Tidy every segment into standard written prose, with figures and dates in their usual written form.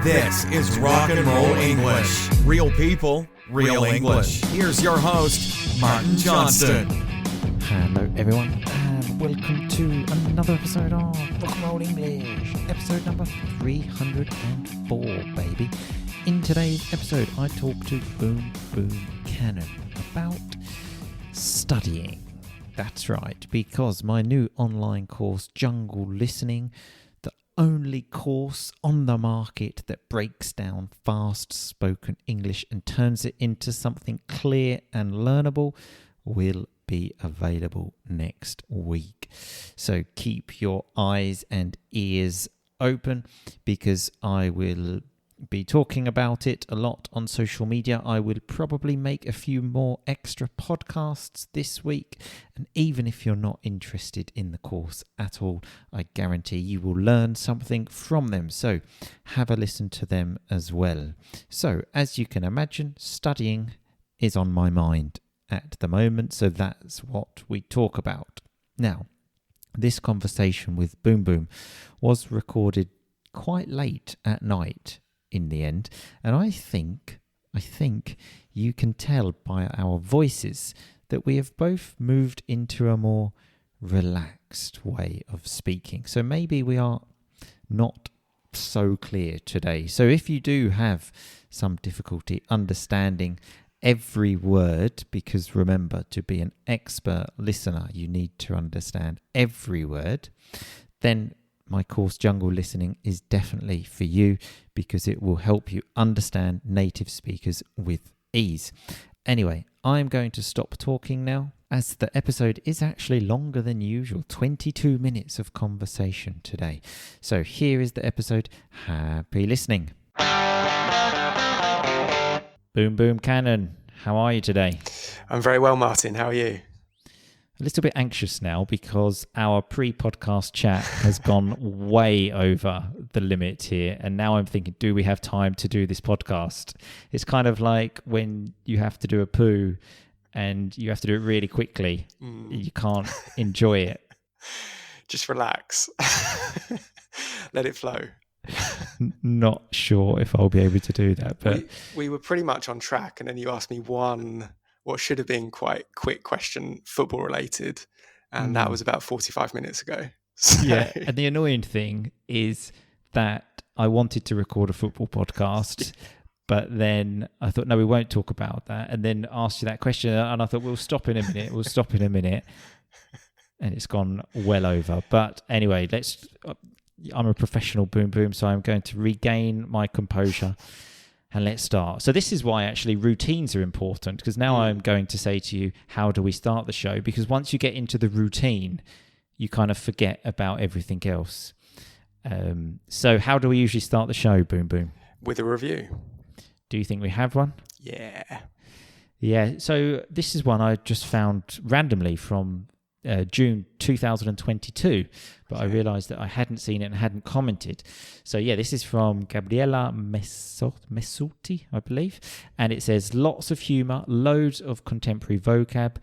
This is Rock and Roll English. Real people, real English. Here's your host, Martin Johnston. Hello everyone, and welcome to another episode of Rock and Roll English. Episode number 304, baby. In today's episode, I talk to Boom Cannon about studying. That's right, because my new online course, Jungle Listening, the only course on the market that breaks down fast spoken English and turns it into something clear and learnable, will be available next week. So keep your eyes and ears open, because I will be talking about it a lot on social media. I will probably make a few more extra podcasts this week, and even if you're not interested in the course at all, I guarantee you will learn something from them, so have a listen to them as well. So as you can imagine, studying is on my mind at the moment, so that's what we talk about. Now, this conversation with Boom was recorded quite late at night in the end, and I think you can tell by our voices that we have both moved into a more relaxed way of speaking. So maybe we are not so clear today. So if you do have some difficulty understanding every word, because remember, to be an expert listener, you need to understand every word, then my course Jungle Listening is definitely for you, because it will help you understand native speakers with ease. Anyway, I'm going to stop talking now, as the episode is actually longer than usual, 22 minutes of conversation today. So here is the episode. Happy listening. Boom Cannon, how are you today? I'm very well, Martin. How are you? A little bit anxious now, because our pre-podcast chat has gone way over the limit here. And now I'm thinking, do we have time to do this podcast? It's kind of like when you have to do a poo and you have to do it really quickly. You can't enjoy it. Just relax. Let it flow. Not sure if I'll be able to do that. But we were pretty much on track. And then you asked me what should have been quite quick question, football related, and that was about 45 minutes ago. So. Yeah, and the annoying thing is that I wanted to record a football podcast, but then I thought, no, we won't talk about that, and then asked you that question, and I thought, we'll stop in a minute, and it's gone well over. But anyway, I'm a professional boom, so I'm going to regain my composure. And let's start. So this is why actually routines are important, because now I'm going to say to you, how do we start the show? Because once you get into the routine, you kind of forget about everything else. So how do we usually start the show, Boom? With a review. Do you think we have one? Yeah. So this is one I just found randomly from June 2022, but I realized that I hadn't seen it and hadn't commented. So yeah, this is from Gabriella Messotti, I believe, and it says, lots of humor, loads of contemporary vocab,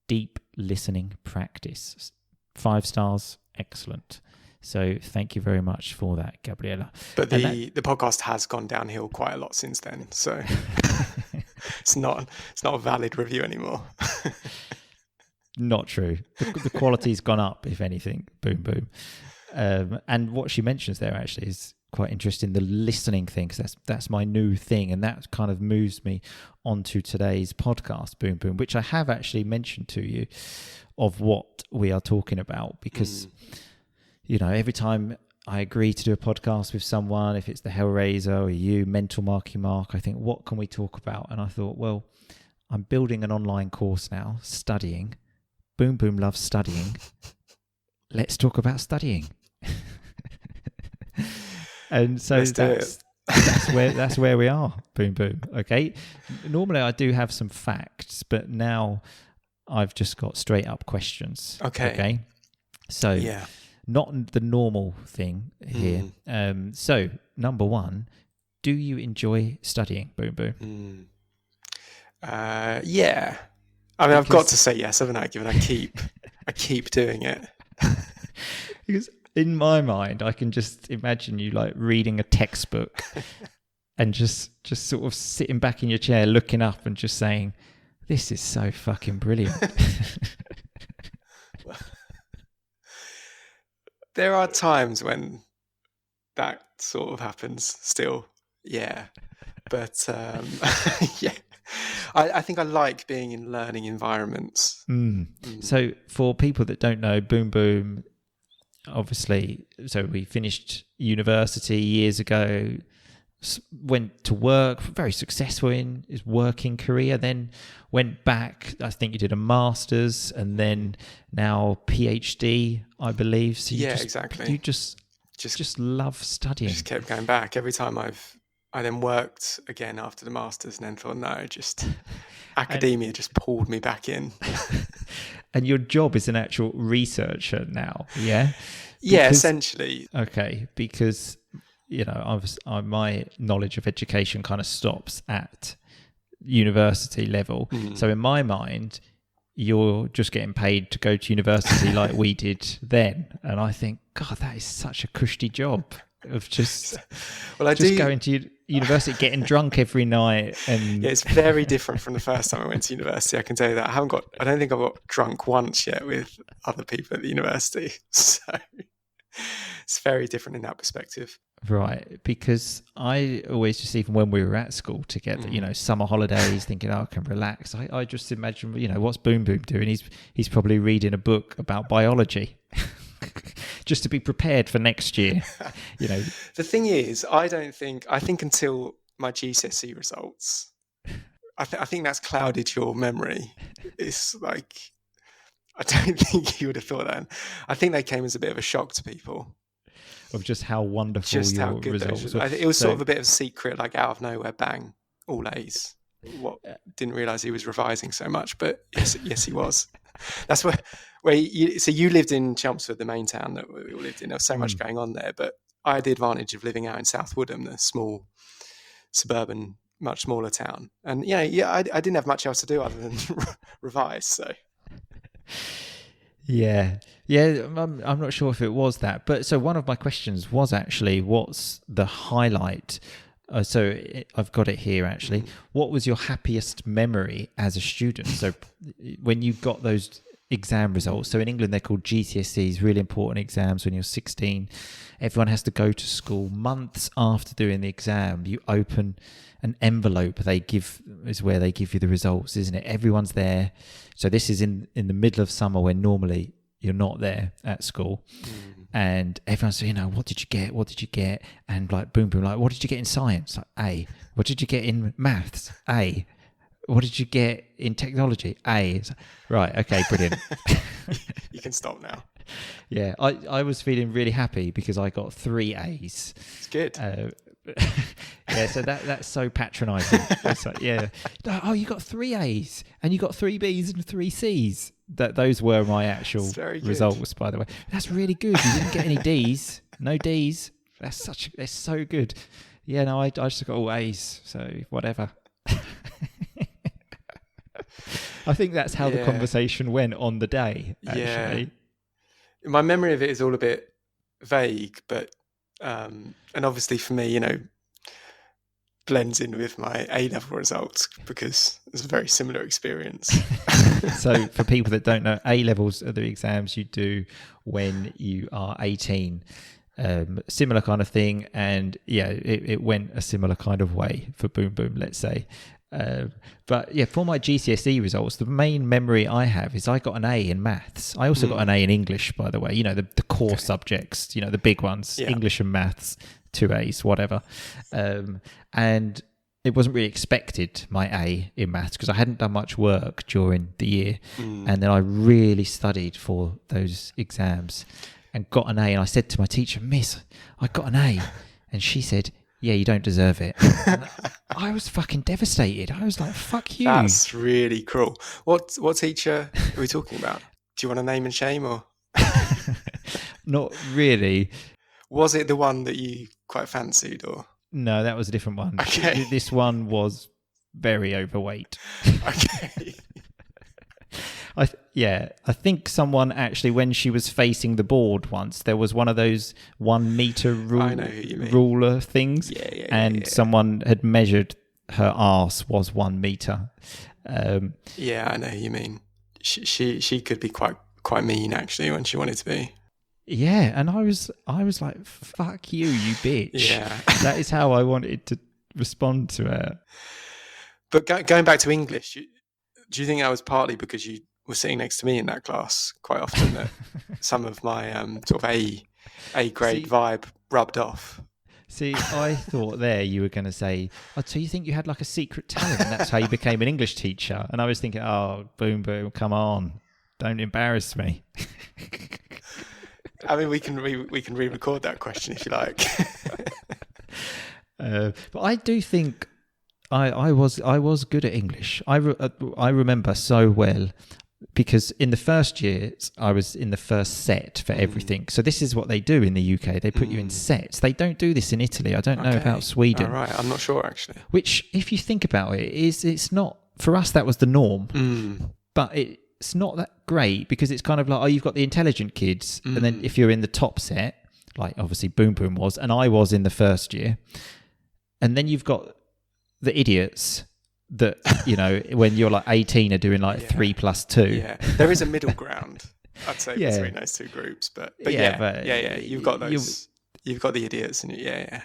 deep listening practice. 5 stars, excellent. So thank you very much for that, Gabriella. But the podcast has gone downhill quite a lot since then, so it's not a valid review anymore. Not true. The quality's gone up, if anything. Boom. And what she mentions there actually is quite interesting, the listening thing, because that's my new thing, and that kind of moves me onto today's podcast, Boom, which I have actually mentioned to you of what we are talking about, because, you know, every time I agree to do a podcast with someone, if it's the Hellraiser or you, Mental Marky Mark, I think, what can we talk about? And I thought, well, I'm building an online course now, studying. Boom loves studying. Let's talk about studying. And so that's where we are. Boom. Okay. Normally I do have some facts, but now I've just got straight up questions. Okay. So not the normal thing here. So number 1, do you enjoy studying? Boom. Yeah. I mean, I've got to say yes, haven't I? Given I keep doing it. Because in my mind, I can just imagine you like reading a textbook and just sort of sitting back in your chair, looking up and just saying, "This is so fucking brilliant." There are times when that sort of happens still. Yeah. But yeah, I think I like being in learning environments. So for people that don't know, Boom Boom, obviously, so we finished university years ago, went to work, very successful in his working career, then went back, I think you did a master's, and then now PhD, I believe. So you exactly. You just love studying. Just kept going back. Every time I then worked again after the master's, and then thought, no, just academia just pulled me back in. And your job is an actual researcher now, yeah? Yeah, essentially. Okay, because my knowledge of education kind of stops at university level. So in my mind, you're just getting paid to go to university like we did then. And I think, God, that is such a cushy job of just going to university, getting drunk every night. And yeah, it's very different from the first time I went to university. I can tell you that. I don't think I've got drunk once yet with other people at the university. So it's very different in that perspective. Right, because I always just, even when we were at school together, summer holidays, thinking, I can relax. I just imagine, what's Boom Boom doing? He's probably reading a book about biology, just to be prepared for next year. The thing is, I think until my GCSE results, I think that's clouded your memory. It's like, I don't think you would have thought that. I think they came as a bit of a shock to people. Of just how wonderful your results were. It was sort of a bit of a secret, like out of nowhere, bang, all A's. Didn't realise he was revising so much, but yes, he was. That's where you lived in Chelmsford, the main town that we all lived in. There was so much going on there, but I had the advantage of living out in South Woodham, the small, suburban, much smaller town. And I didn't have much else to do other than revise, so... Yeah, I'm not sure if it was that, but so one of my questions was actually, what's the highlight? I've got it here actually. What was your happiest memory as a student? So when you got those exam results, so in England they're called GCSEs, really important exams when you're 16. Everyone has to go to school months after doing the exam. You open an envelope is where they give you the results, isn't it? Everyone's there. So this is in the middle of summer when normally you're not there at school. And everyone's saying, what did you get? What did you get? And like, Boom Boom, like, what did you get in science? Like, A. What did you get in maths? A. What did you get in technology? A. Right, okay, brilliant. You can stop now. Yeah, I was feeling really happy because I got 3 A's. It's good. Yeah, so that's so patronising. It's like, yeah, oh, you got 3 A's and you got 3 B's and 3 C's. Those were my actual results, by the way. That's really good. You didn't get any D's, no D's. That's so good. Yeah, no, I just got all A's, so whatever. I think that's how the conversation went on the day, actually. Yeah. My memory of it is all a bit vague, but and obviously for me, blends in with my A-level results because it's a very similar experience. So for people that don't know, A-levels are the exams you do when you are 18. Similar kind of thing, and it went a similar kind of way for Boom Boom, let's say. But yeah, for my GCSE results, the main memory I have is I got an A in maths. I also got an A in English, by the way. The core subjects, the big ones, English and maths, 2 A's, whatever. And it wasn't really expected, my A in maths, because I hadn't done much work during the year. And then I really studied for those exams and got an A. And I said to my teacher, "Miss, I got an A." And she said, "Yeah, you don't deserve it." I was fucking devastated. I was like, "Fuck you." That's really cruel. What teacher are we talking about? Do you want to name and shame or? Not really. Was it the one that you quite fancied or? No, that was a different one. Okay. This one was very overweight. Okay. I think someone actually, when she was facing the board once, there was one of those 1 meter ruler things, and someone had measured her arse was 1 meter. Yeah, I know who you mean. She could be quite mean actually when she wanted to be. Yeah, and I was like, "Fuck you, you bitch." Yeah, that is how I wanted to respond to her. But going back to English, do you think that was partly because you were sitting next to me in that class quite often that some of my sort of A grade vibe rubbed off? See, I thought there you were going to say, "Oh, so you think you had like a secret talent, and that's how you became an English teacher?" And I was thinking, "Oh, boom, boom, come on, don't embarrass me." I mean, we can re-record that question if you like. But I do think I was good at English. I remember so well because in the first year I was in the first set for everything. So this is what they do in the UK. They put you in sets. They don't do this in Italy. I don't know about Sweden. All right, I'm not sure actually. Which, if you think about it, it's not for us. That was the norm, but it's not that great because it's kind of like, you've got the intelligent kids, and then if you're in the top set, like obviously Boom Boom was, and I was in the first year, and then you've got the idiots that, you know, when you're like 18 are doing like 3 + 2. Yeah, there is a middle ground, I'd say, between those two groups, but you've got those, you've got the idiots, and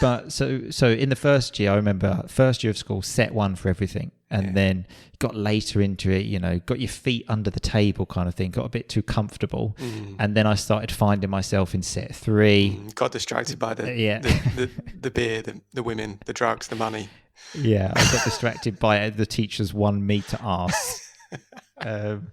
But so in the first year, I remember first year of school, set 1 for everything. And then got later into it, you know, got your feet under the table kind of thing, got a bit too comfortable. And then I started finding myself in set 3. Got distracted by the beer, the women, the drugs, the money. Yeah, I got distracted by the teacher's 1 meter arse. And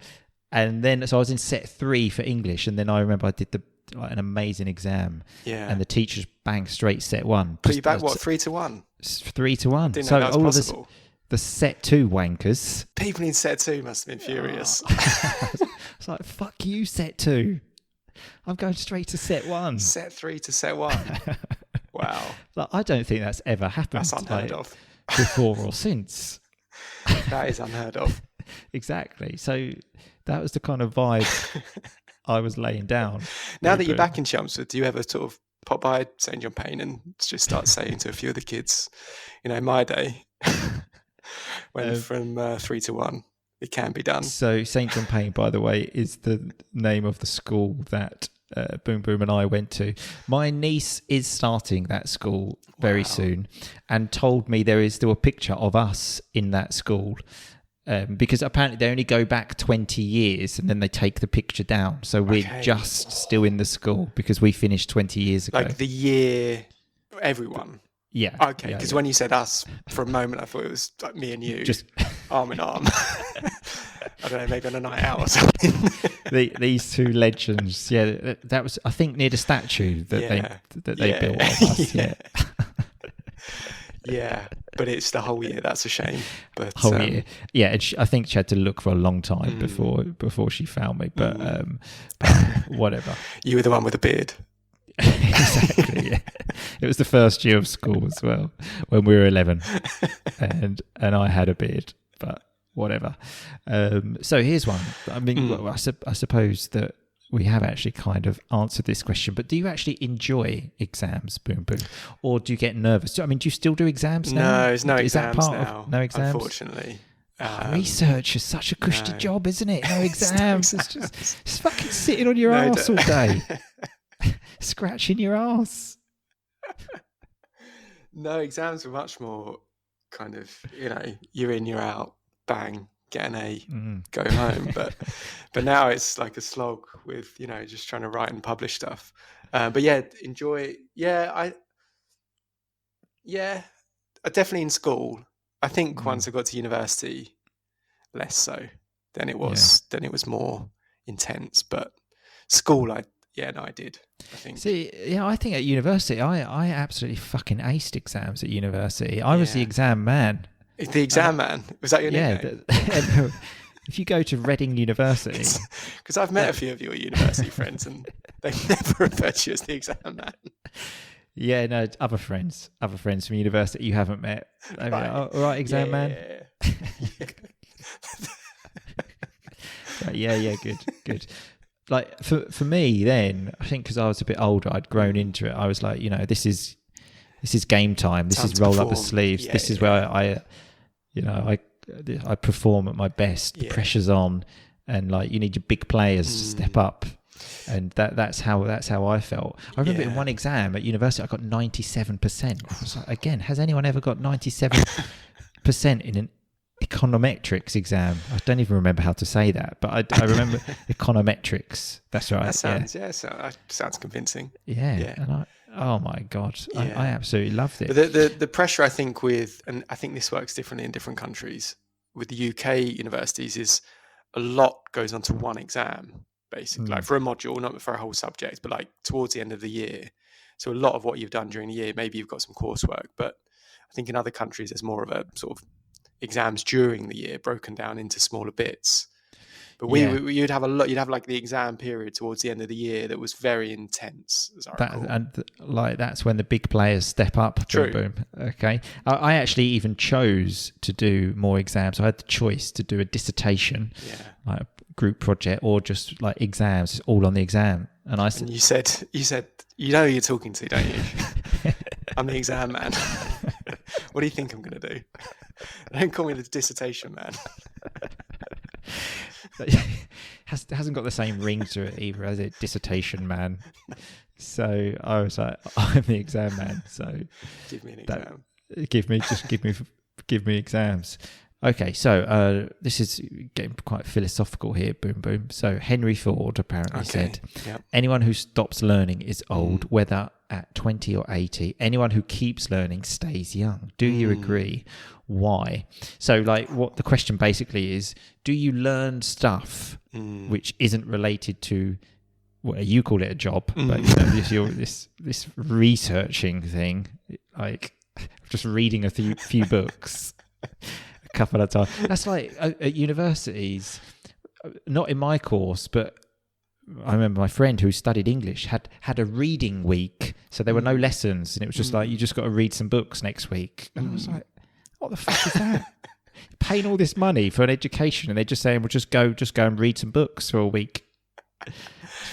then, so I was in set 3 for English. And then I remember I did an amazing exam. Yeah. And the teachers banged straight set 1. Put you back, 3 to 1? 3 to 1. Didn't know that was possible. The set 2 wankers. People in set 2 must have been furious. It's like, fuck you, set 2. I'm going straight to set 1. Set 3 to set 1. Wow. Like, I don't think that's ever happened. That's unheard of. Before or since. That is unheard of. Exactly. So that was the kind of vibe I was laying down. Now that you're back in Chelmsford, do you ever sort of pop by St John Payne and just start saying to a few of the kids, you know, in my day, went from 3 to 1, it can be done. So St John Payne, by the way, is the name of the school that Boom Boom and I went to. My niece is starting that school very soon, and told me there is still a picture of us in that school. Because apparently they only go back 20 years and then they take the picture down. So we're just still in the school because we finished 20 years ago. Like the year, everyone? Yeah. Okay, because when you said us, for a moment I thought it was like me and you, just arm in arm. I don't know, maybe on a night out or something. These two legends, that was, I think, near the statue that they built of us. Yeah, but it's the whole year. That's a shame. But whole year, and I think she had to look for a long time before she found me. But whatever. You were the one with the beard. Exactly. Yeah, it was the first year of school as well when we were 11, and I had a beard. But whatever. So here's one. I mean, I suppose that we have actually kind of answered this question, but do you actually enjoy exams, Boom Boom? Or do you get nervous? I mean, do you still do exams now? No, there's no exams that part now. No exams? Unfortunately. Research is such a cushy job, isn't it? No exams. It's just fucking sitting on your arse all day. Scratching your arse. No, exams were much more kind of, you know, you're in, you're out, bang. Get an A, go home. But now it's like a slog with, you know, just trying to write and publish stuff. But enjoy. I definitely in school. I think once I got to university, less so. Then it was more intense. But school, I did. I think. See, I think at university, I absolutely fucking aced exams at university. I was the exam man. The exam man? Was that your nickname? Yeah. If you go to Reading University... Because I've met a few of your university friends and they've never referred to you as the exam man. Yeah, no, other friends from university you haven't met. Yeah, good. Like for me then, I think because I was a bit older, I'd grown into it. I was like, this is game time. This Time is to roll up the perform. sleeves. Yeah, this is yeah. where I perform at my best. The Yeah. pressure's on, and like you need your big players to step up. And that's how I felt. I remember in one exam at university, I got 97%. I was like, again, has anyone ever got 97% in an econometrics exam? I don't even remember how to say that, but I remember econometrics. That's right. That sounds convincing. Yeah. And oh my God, I absolutely loved it. But the pressure, I think, and I think this works differently in different countries, with the UK universities is a lot goes on to one exam, basically, like for a module, not for a whole subject, but like towards the end of the year. So a lot of what you've done during the year, maybe you've got some coursework, but I think in other countries there's more of a sort of exams during the year broken down into smaller bits. But you'd have like the exam period towards the end of the year that was very intense, as I recall. And like that's when the big players step up. True. Boom. Okay. I actually even chose to do more exams. I had the choice to do a dissertation, like a group project, or just like exams, all on the exam. And you said, you know who you're talking to, don't you? I'm the exam man. What do you think I'm going to do? Don't call me the dissertation man. Hasn't got the same ring to it either, has it? Dissertation man. So I was like, I'm the exam man. So give me an exam. Give me exams. Okay, so this is getting quite philosophical here. Boom. So Henry Ford apparently said, anyone who stops learning is old, whether at 20 or 80. Anyone who keeps learning stays young. Do you agree? Why? So like what the question basically is, do you learn stuff which isn't related to, well, you call it a job, but this researching thing, like just reading a few books a couple of times. That's like at universities, not in my course, but I remember my friend who studied English had a reading week, so there were no lessons, and it was just like, you just got to read some books next week. And I was like, what the fuck is that? Paying all this money for an education, and they're just saying, well, just go and read some books for a week. It's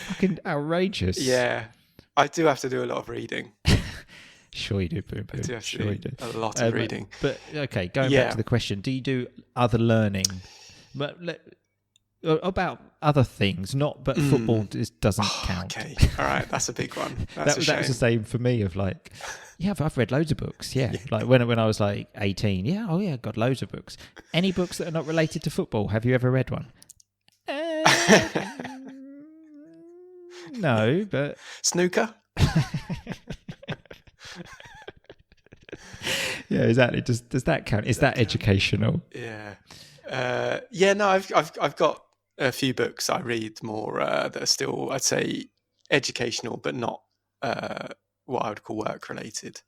fucking outrageous. Yeah, I do have to do a lot of reading. Sure you do, Boom. I do have sure to you do. A lot of reading. But okay, going back to the question, do you do other learning? But about other things, but football doesn't count. Okay, all right, that's a big one. That was the same for me. Of like, I've read loads of books. Like when I was like 18. I've got loads of books. Any books that are not related to football? Have you ever read one? No, but snooker. Yeah, exactly. Does that count? Is that educational? Yeah. No, I've got a few books I read more that are still, I'd say, educational, but not what I would call work related.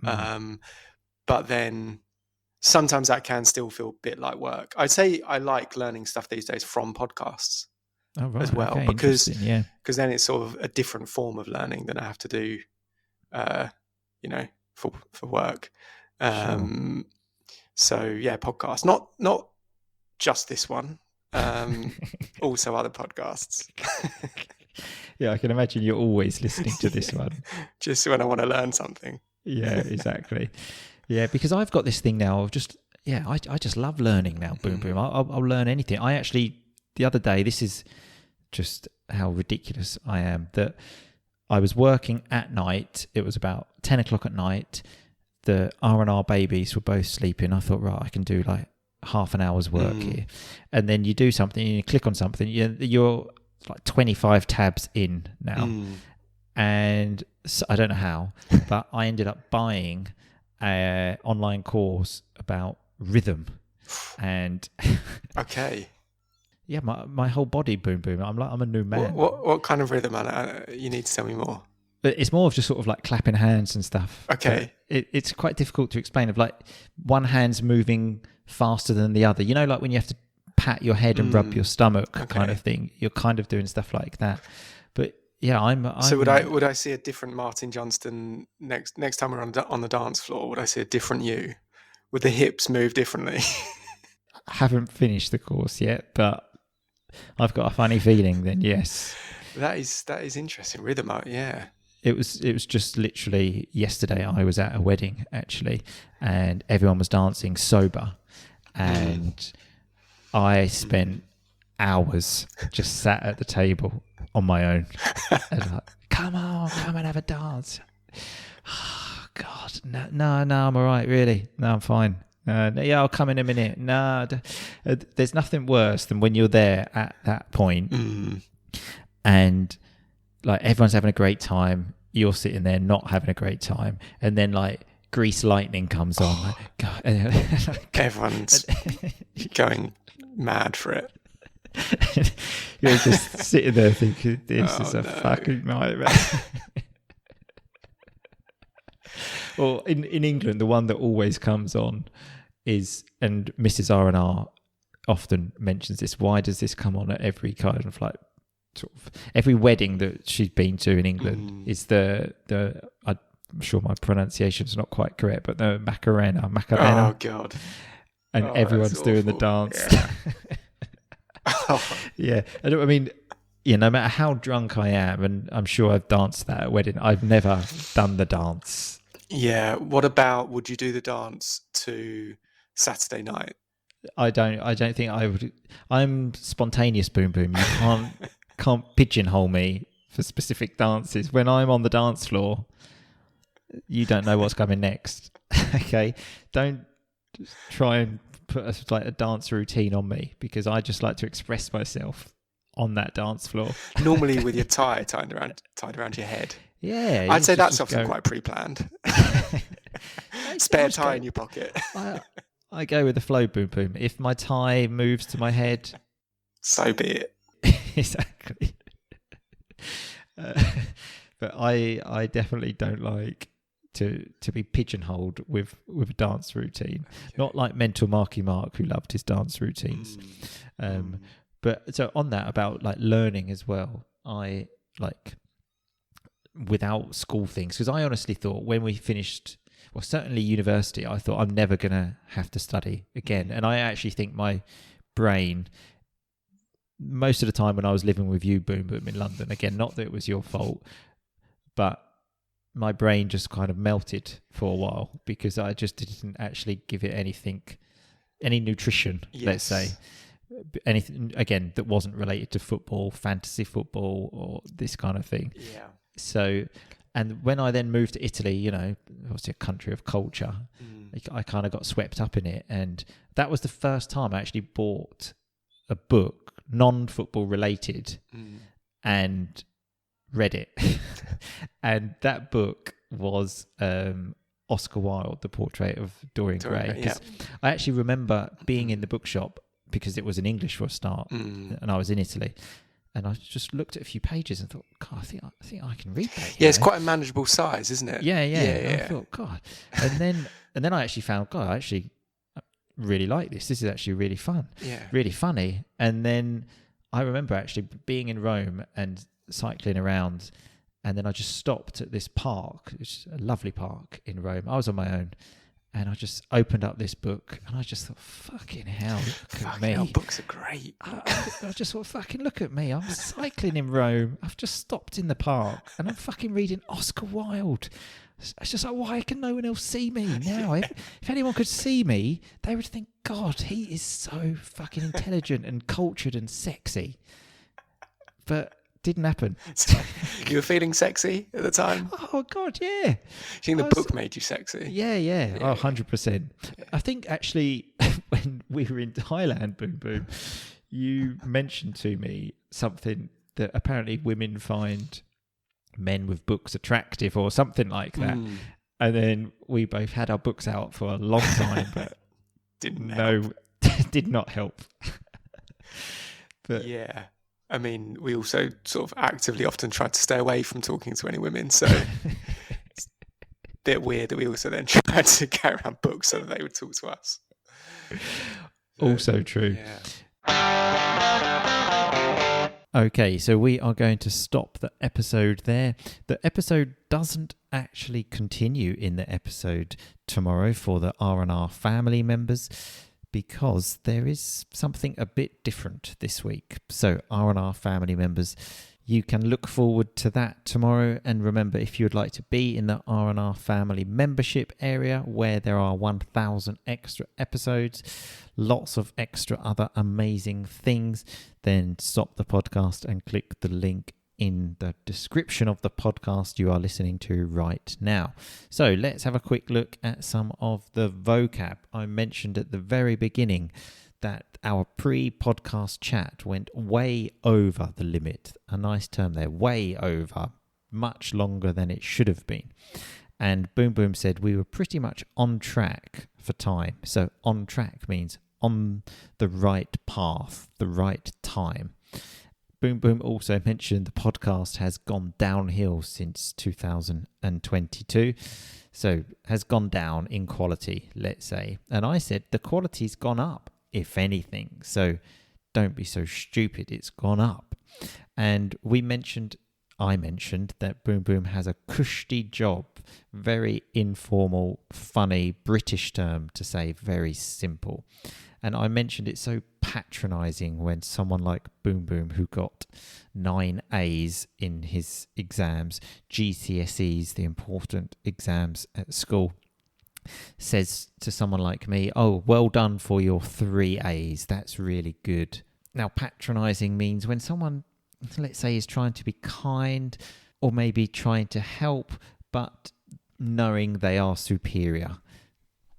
But then sometimes that can still feel a bit like work. I'd say I like learning stuff these days from podcasts as well, okay, because then it's sort of a different form of learning than I have to do, for work. So yeah, podcasts, not just this one, also other podcasts. Yeah, I can imagine you're always listening to this one. Just when I want to learn something. Yeah, exactly. Yeah, because I've got this thing now of just, I just love learning now. Boom. I'll learn anything. I actually, the other day, this is just how ridiculous I am, that I was working at night. It was about 10 o'clock at night. The R&R babies were both sleeping. I thought, right, I can do like half an hour's work here. And then you do something, you click on something, you're like 25 tabs in now. And so, I don't know how, but I ended up buying an online course about rhythm. And okay. Yeah, my whole body, boom. I'm a new man. What kind of rhythm, Anna? You need to tell me more. But it's more of just sort of like clapping hands and stuff. Okay. It's quite difficult to explain, of like one hand's moving faster than the other. You know, like when you have to pat your head and rub your stomach kind of thing. You're kind of doing stuff like that. But yeah, I'm So would I see a different Martin Johnston next time we're on the dance floor? Would I see a different you? Would the hips move differently? I haven't finished the course yet, but I've got a funny feeling, then yes. That is interesting. Rhythm art, yeah. It was just literally yesterday. I was at a wedding actually, and everyone was dancing sober, and I spent hours just sat at the table on my own, and like, come and have a dance. Oh, God, no, I'm all right, really. No, I'm fine. Yeah, I'll come in a minute. No, there's nothing worse than when you're there at that point, and like everyone's having a great time. You're sitting there not having a great time, and then like Grease Lightning comes on. Like, God, everyone's going mad for it. You're just sitting there thinking, this is a fucking nightmare. Well, in England, the one that always comes on is, and Mrs. R&R often mentions this, why does this come on at every kind of like, sort of every wedding that she's been to in England is the I'm sure my pronunciation's not quite correct, but the Macarena. Oh, God. And everyone's doing the dance. Yeah. Yeah. I mean, no matter how drunk I am, and I'm sure I've danced that at a wedding, I've never done the dance. Yeah. What about, would you do the dance to Saturday Night? I don't think I would. I'm spontaneous, boom boom. You can't pigeonhole me for specific dances. When I'm on the dance floor, you don't know what's coming next. Okay? Don't try and put a dance routine on me, because I just like to express myself on that dance floor. Normally with your tie tied around your head. Yeah. I'd say that's often quite pre-planned. Spare tie in your pocket. I go with the flow, boom boom. If my tie moves to my head, so be it. Exactly. But I definitely don't like to be pigeonholed with a dance routine. Okay. Not like Mental Marky Mark, who loved his dance routines. But so on that, about like learning as well, I like without school things, because I honestly thought when we finished, well, certainly university, I thought I'm never going to have to study again. And I actually think my brain, most of the time when I was living with you, Boom Boom, in London, again, not that it was your fault, but my brain just kind of melted for a while, because I just didn't actually give it any nutrition, let's say. Anything, again, that wasn't related to football, fantasy football, or this kind of thing. Yeah. So, and when I then moved to Italy, obviously a country of culture, I kind of got swept up in it. And that was the first time I actually bought a book, non-football related, and read it. And that book was Oscar Wilde, The Portrait of Dorian Gray. Yeah. I actually remember being in the bookshop, because it was in English for a start, and I was in Italy, and I just looked at a few pages and thought, God, I think I can read that. Yeah, it's quite a manageable size, isn't it? Yeah. And I thought, God, and then I actually found, God, I actually really like this. This is actually really fun, really funny. And then I remember actually being in Rome and cycling around, and then I just stopped at this park. It's a lovely park in Rome. I was on my own. And I just opened up this book, and I just thought, fucking hell, look at me. Hell, books are great. I just thought, fucking look at me. I'm cycling in Rome. I've just stopped in the park, and I'm fucking reading Oscar Wilde. It's just like, why can no one else see me now? If anyone could see me, they would think, God, he is so fucking intelligent and cultured and sexy. But didn't happen. You were feeling sexy at the time? Oh, God, yeah. You think the book made you sexy? Yeah. Oh, 100%. I think, actually, when we were in Thailand, Boom Boom, you mentioned to me something that apparently women find men with books attractive or something like that. And then we both had our books out for a long time, but did not help. But yeah. I mean, we also sort of actively often tried to stay away from talking to any women, so it's a bit weird that we also then tried to carry around books so that they would talk to us. Also true. Yeah. Okay, so we are going to stop the episode there. The episode doesn't actually continue in the episode tomorrow for the R&R family members, because there is something a bit different this week. So R&R family members, you can look forward to that tomorrow. And remember, if you would like to be in the R&R family membership area where there are 1,000 extra episodes, lots of extra other amazing things, then stop the podcast and click the link in the description of the podcast you are listening to right now. So let's have a quick look at some of the vocab. I mentioned at the very beginning that our pre-podcast chat went way over the limit. A nice term there, way over, much longer than it should have been. And Boom Boom said we were pretty much on track for time. So on track means on the right path, the right time. Boom Boom also mentioned the podcast has gone downhill since 2022. So has gone down in quality, let's say. And I said the quality's gone up, if anything. So don't be so stupid, it's gone up. And I mentioned that Boom Boom has a cushy job, very informal, funny British term to say very simple. And I mentioned it's so patronizing when someone like Boom Boom, who got 9 A's in his exams, GCSEs, the important exams at school, says to someone like me, oh, well done for your 3 A's. That's really good. Now, patronizing means when someone, let's say, is trying to be kind or maybe trying to help, but knowing they are superior,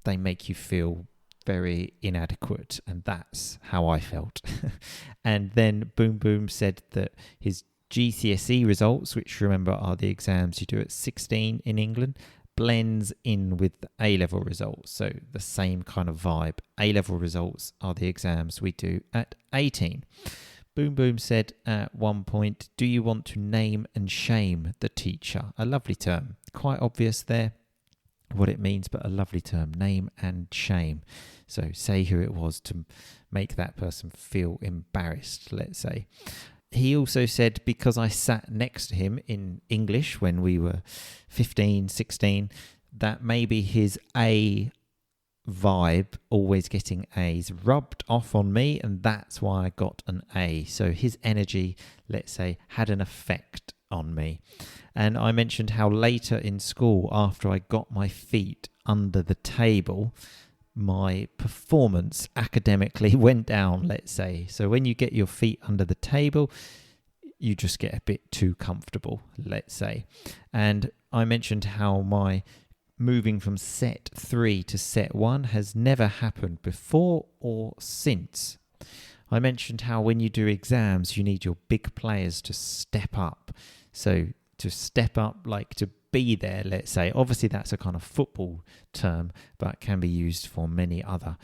they make you feel very inadequate, and that's how I felt. And then Boom Boom said that his GCSE results, which remember are the exams you do at 16 in England, blends in with the A-level results, so the same kind of vibe. A-level results are the exams we do at 18. Boom Boom said at one point, do you want to name and shame the teacher? A lovely term, quite obvious there what it means, but a lovely term, name and shame. So say who it was to make that person feel embarrassed, let's say. He also said, because I sat next to him in English when we were 15, 16, that maybe his A vibe, always getting A's, rubbed off on me, and that's why I got an A. So his energy, let's say, had an effect on me. And I mentioned how later in school, after I got my feet under the table, my performance academically went down, let's say. So when you get your feet under the table, you just get a bit too comfortable, let's say. And I mentioned how my moving from set 3 to set 1 has never happened before or since. I mentioned how when you do exams, you need your big players to step up. So to step up, like to be there, let's say. Obviously, that's a kind of football term, but can be used for many other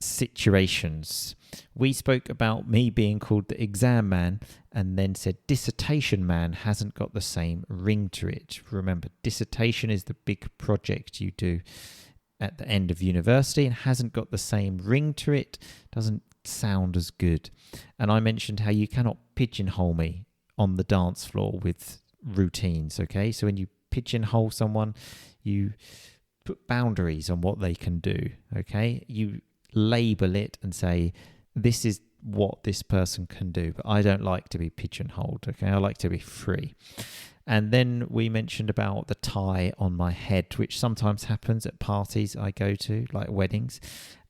situations. We spoke about me being called the exam man and then said dissertation man hasn't got the same ring to it. Remember, dissertation is the big project you do at the end of university and hasn't got the same ring to it, doesn't sound as good. And I mentioned how you cannot pigeonhole me on the dance floor with routines, okay? So when you pigeonhole someone, you put boundaries on what they can do, okay? You label it and say, this is what this person can do, but I don't like to be pigeonholed, okay? I like to be free. And then we mentioned about the tie on my head, which sometimes happens at parties I go to, like weddings.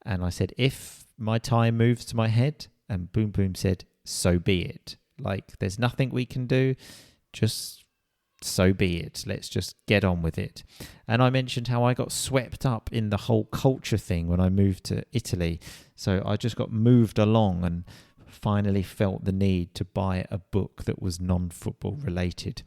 And I said, if my tie moves to my head, and Boom Boom said, so be it. Like, there's nothing we can do, just so be it. Let's just get on with it. And I mentioned how I got swept up in the whole culture thing when I moved to Italy. So I just got moved along and finally felt the need to buy a book that was non-football related.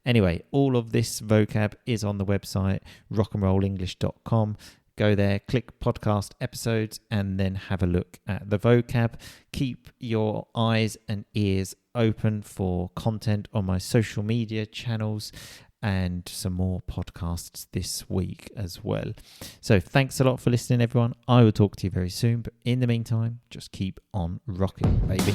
Anyway, all of this vocab is on the website rockandrollenglish.com. Go there, click podcast episodes, and then have a look at the vocab. Keep your eyes and ears open for content on my social media channels and some more podcasts this week as well. So thanks a lot for listening, everyone. I will talk to you very soon, but in the meantime, just keep on rocking, baby.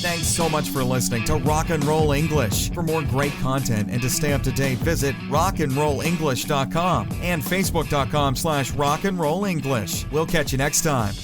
Thanks so much for listening to Rock and Roll English. For more great content and to stay up to date, visit rockandrollenglish.com and facebook.com/rockandrollenglish. We'll catch you next time.